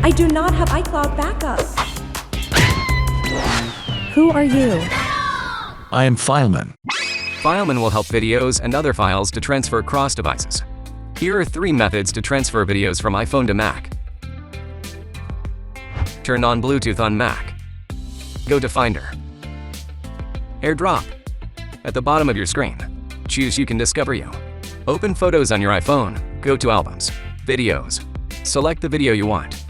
I do not have iCloud backup. Who are you? I am Fileman. Fileman will help videos and other files to transfer across devices. Here are 3 methods to transfer videos from iPhone to Mac. Turn on Bluetooth on Mac. Go to Finder. Airdrop. At the bottom of your screen, choose You Can Discover You. Open Photos on your iPhone, go to Albums, Videos. Select the video you want.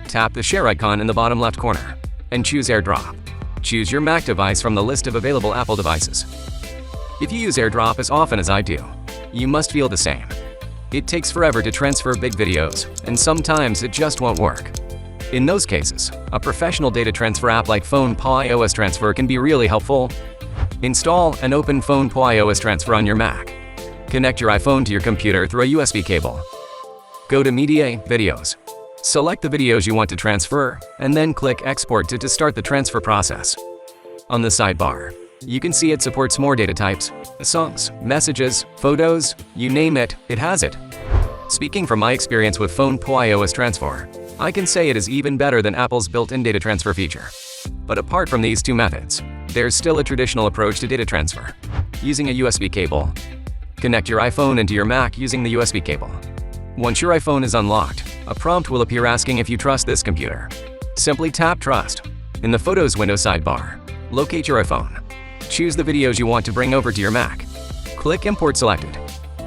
Tap the share icon in the bottom left corner and choose Airdrop. Choose your Mac device from the list of available Apple devices. If you use Airdrop as often as I do, you must feel the same. It takes forever to transfer big videos, and sometimes it just won't work. In those cases, a professional data transfer app like FonePaw iOS Transfer can be really helpful. Install and open FonePaw iOS Transfer on your Mac. Connect your iPhone to your computer through a USB cable. Go to Media, Videos. Select the videos you want to transfer, and then click Export to start the transfer process. On the sidebar, you can see it supports more data types: songs, messages, photos, you name it, it has it. Speaking from my experience with FonePaw iOS Transfer, I can say it is even better than Apple's built-in data transfer feature. But apart from these 2 methods, there's still a traditional approach to data transfer, using a USB cable. Connect your iPhone into your Mac using the USB cable. Once your iPhone is unlocked, a prompt will appear asking if you trust this computer. Simply tap Trust. In the Photos window sidebar, locate your iPhone. Choose the videos you want to bring over to your Mac. Click Import Selected.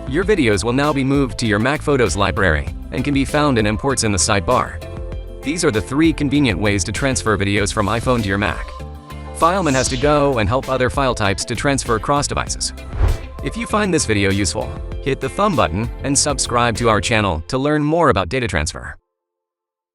Your videos will now be moved to your Mac Photos library and can be found in Imports in the sidebar. These are the 3 convenient ways to transfer videos from iPhone to your Mac. Fileman has to go and help other file types to transfer across devices. If you find this video useful, hit the thumb button and subscribe to our channel to learn more about data transfer.